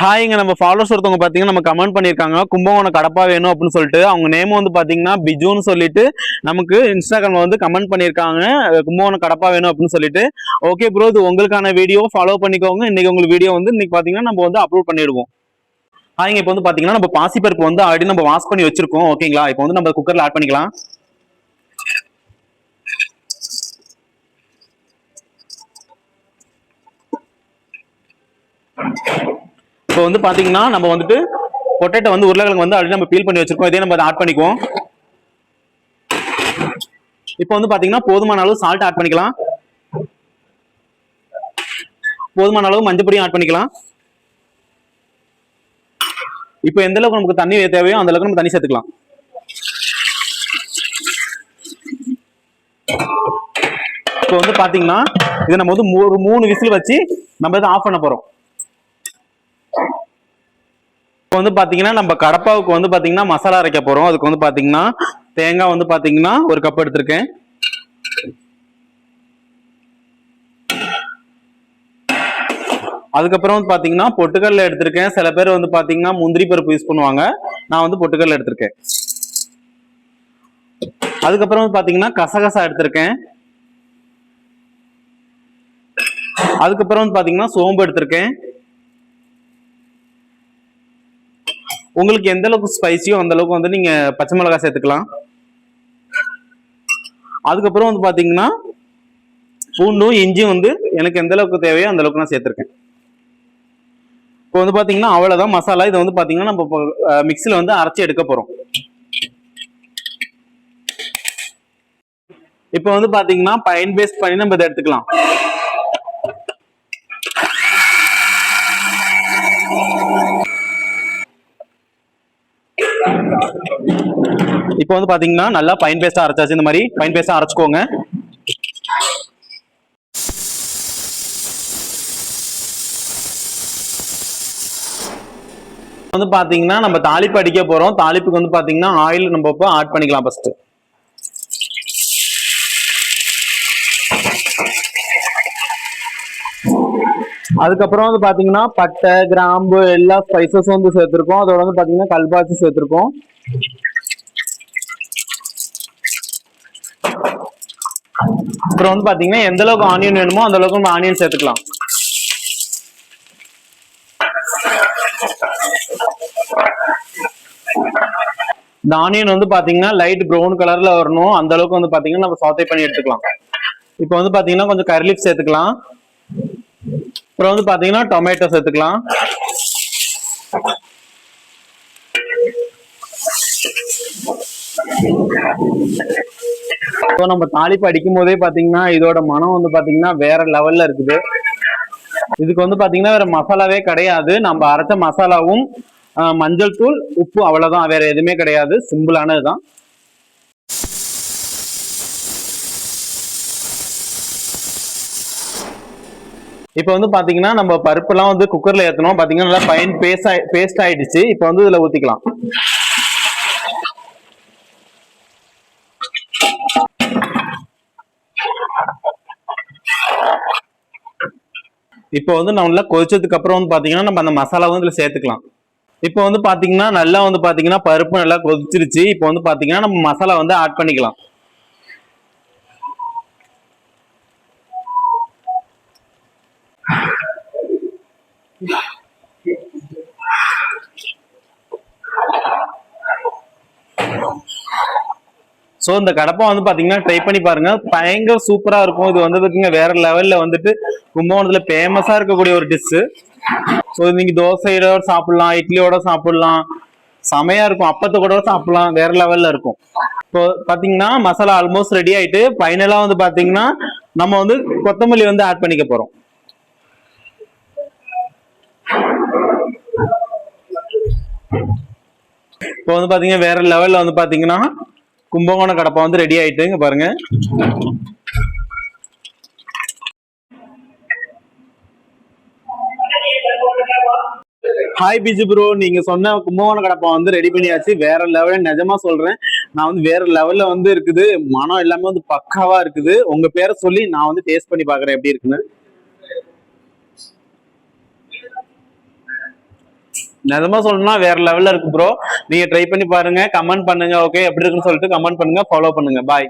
ஹாய்ங்க, நம்ம ஃபாலோவர்ஸ் ஒருத்தவங்க பார்த்தீங்கன்னா நம்ம கமெண்ட் பண்ணியிருக்காங்க கும்பகோணம் கடப்பா வேணும் அப்படின்னு சொல்லிட்டு. அவங்க நேம் வந்து பார்த்தீங்கன்னா பிஜுன்னு சொல்லிட்டு நமக்கு இன்ஸ்டாகிராமில் வந்து கமெண்ட் பண்ணியிருக்காங்க கும்பகோணம் கடப்பா வேணும் அப்படின்னு சொல்லிட்டு. ஓகே ப்ரோ, இது உங்களுக்கான வீடியோ ஃபாலோ பண்ணிக்கோங்க. இன்னைக்கு உங்களுக்கு வீடியோ வந்து இன்னைக்கு பார்த்தீங்கன்னா நம்ம வந்து அப்லோட் பண்ணிடுவோம். ஹாய்ங்க, இப்போ வந்து பார்த்தீங்கன்னா நம்ம பாசிப்பருப்பு வந்து ஆல்ரெடி நம்ம வாஷ் பண்ணி வச்சிருக்கோம். ஓகேங்களா, இப்போ வந்து நம்ம குக்கரில் ஆட் பண்ணிக்கலாம். இப்போ வந்து பாத்தீங்கன்னா நம்ம வந்துட்டு பொட்டேட்டோ வந்து உருளைக்கிழங்கு வந்து ஆல்ரெடி நம்ம பீல் பண்ணி வச்சிருக்கோம். இதே நம்ம ஆட் பண்ணிக்குவோம். இப்போ வந்து பாத்தீங்கன்னா போதுமான அளவு சால்ட் ஆட் பண்ணிக்கலாம். போதுமான அளவு மஞ்சள் பொடியும் ஆட் பண்ணிக்கலாம். இப்போ எந்த அளவுக்கு நமக்கு தண்ணி தேவையோ அந்த அளவுக்கு நம்ம தண்ணி சேர்த்துக்கலாம். இப்போ வந்து பாத்தீங்கன்னா இதை நம்ம வந்து ஒரு 3 விசில் வச்சு நம்ம இதை ஆஃப் பண்ண போறோம். இப்போ வந்து பாத்தீங்கன்னா நம்ம கடப்பாவுக்கு வந்து பாத்தீங்கன்னா மசாலா அரைக்க போறோம். அதுக்கு வந்து பாத்தீங்கன்னா தேங்காய் வந்து பாத்தீங்கன்னா ஒரு கப் எடுத்திருக்கேன். அதுக்கப்புறம் வந்து பாத்தீங்கன்னா பொட்டுக்கடலை எடுத்திருக்கேன். சில பேர் வந்து பாத்தீங்கன்னா முந்திரி பருப்பு யூஸ் பண்ணுவாங்க. நான் வந்து பொட்டுக்கடலை எடுத்திருக்கேன். அதுக்கப்புறம் வந்து பாத்தீங்கன்னா கசகசா எடுத்திருக்கேன். அதுக்கப்புறம் வந்து பாத்தீங்கன்னா சோம்பு எடுத்திருக்கேன். உங்களுக்கு எந்த அளவுக்கு ஸ்பைசியோ அந்த அளவுக்கு வந்து நீங்க பச்சை மிளகாய் சேர்த்துக்கலாம். அதுக்கப்புறம் வந்து பாத்தீங்கன்னா பூண்டும் இஞ்சியும் வந்து எனக்கு எந்த அளவுக்கு தேவையோ அந்த அளவுக்கு நான் சேர்த்திருக்கேன். இப்போ வந்து பாத்தீங்கன்னா அவ்வளவுதான் மசாலா. இதை வந்து பாத்தீங்கன்னா நம்ம மிக்சில வந்து அரைச்சி எடுக்க போறோம். இப்போ வந்து பாத்தீங்கன்னா பைன் பேஸ்ட் பண்ணி நம்ம இதை எடுத்துக்கலாம். இப்போ வந்து பாத்தீங்கன்னா நல்லா பைன் பேஸ்டா அரைச்சாச்சு. இந்த மாதிரி பைன் பேஸ்டா அரைச்சுக்கோங்க. வந்து பாத்தீங்கன்னா நம்ம தாளிப்பு அடிக்க போறோம். தாளிப்புக்கு வந்து பாத்தீங்கன்னா ஆயில் நம்ம இப்போ ஆட் பண்ணிக்கலாம். ஃபர்ஸ்ட் அதுக்கப்புறம் வந்து பாத்தீங்கன்னா பட்டை கிராம்பு எல்லா ஸ்பைசஸும் வந்து சேர்த்திருக்கோம். அதோட வந்து பாத்தீங்கன்னா கல்பாசி சேர்த்திருக்கோம். அப்புறம் வந்து பாத்தீங்கன்னா எந்த அளவுக்கு ஆனியன் வேணுமோ அந்த அளவுக்கு நம்ம ஆனியன் சேர்த்துக்கலாம். இந்த ஆனியன் வந்து பாத்தீங்கன்னா லைட் ப்ரௌன் கலர்ல வரணும். அந்த அளவுக்கு வந்து பாத்தீங்கன்னா நம்ம சாட்டே பண்ணி எடுத்துக்கலாம். இப்போ வந்து பாத்தீங்கன்னா கொஞ்சம் கரி லீஃப் சேர்த்துக்கலாம். அப்புறம் வந்து பாத்தீங்கன்னா டொமேட்டோ சேர்த்துக்கலாம். இப்போ நம்ம தாளிப்பு அடிக்கும் போதே பாத்தீங்கன்னா இதோட மனம் வந்து பாத்தீங்கன்னா வேற லெவல்ல இருக்குது. இதுக்கு வந்து பாத்தீங்கன்னா வேற மசாலாவே கிடையாது. நம்ம அரைச்ச மசாலாவும் மஞ்சள் தூள் உப்பு அவ்வளவுதான், வேற எதுவுமே கிடையாது. சிம்பிளானதுதான். இப்போ வந்து பாத்தீங்கன்னா நம்ம பருப்பு எல்லாம் வந்து குக்கர்ல ஏத்தணும். பாத்தீங்கன்னா நல்லா ஃபைன் பேஸ்ட் ஆயிடுச்சு. இப்போ வந்து இதுல ஊத்திக்கலாம். இப்போ வந்து நல்லா கொதிச்சதுக்கு அப்புறம் வந்து பாத்தீங்கன்னா நம்ம அந்த மசாலா வந்து இதுல சேர்த்துக்கலாம். இப்போ வந்து பாத்தீங்கன்னா நல்லா வந்து பாத்தீங்கன்னா பருப்பு நல்லா கொதிச்சிருச்சு. இப்போ வந்து பாத்தீங்கன்னா நம்ம மசாலா வந்து ஆட் பண்ணிக்கலாம். சோ இந்த கடப்பா வந்து பாத்தீங்கன்னா ட்ரை பண்ணி பாருங்க, பயங்கர சூப்பரா இருக்கும். இது வந்து பாத்தீங்கன்னா வேற லெவல்ல வந்துட்டு கும்பகோணத்துல ஃபேமஸா இருக்கக்கூடிய ஒரு டிஷ். ஸோ நீங்க தோசையோட சாப்பிடலாம், இட்லியோட சாப்பிடலாம், செமையா இருக்கும். அப்பத்தை கூட சாப்பிடலாம், வேற லெவல்ல இருக்கும். இப்போ பாத்தீங்கன்னா மசாலா ஆல்மோஸ்ட் ரெடி ஆயிட்டு ஃபைனலா வந்து பாத்தீங்கன்னா நம்ம வந்து கொத்தமல்லி வந்து ஆட் பண்ணிக்க போறோம். இப்போ வந்து பாத்தீங்கன்னா வேற லெவல்ல வந்து பாத்தீங்கன்னா கும்பகோணம் கடப்பா வந்து ரெடி ஆயிட்டு பாருங்க. ஹாய் பிஜு ப்ரோ, நீங்க சொன்ன கும்பகோணம் கடப்பா வந்து ரெடி பண்ணியாச்சு. வேற லெவல், நிஜமா சொல்றேன். நான் வந்து வேற லெவல்ல வந்து இருக்குது. மனம் எல்லாமே வந்து பக்காவா இருக்குது. உங்க பேரை சொல்லி நான் வந்து டேஸ்ட் பண்ணி பாக்குறேன் எப்படி இருக்குன்னு. நிஜமா சொல்லணும்னா வேற லெவல்ல இருக்கு ப்ரோ. நீங்க ட்ரை பண்ணி பாருங்க, கமெண்ட் பண்ணுங்க. ஓகே எப்படி இருக்குன்னு சொல்லிட்டு கமெண்ட் பண்ணுங்க, ஃபாலோ பண்ணுங்க. பாய்.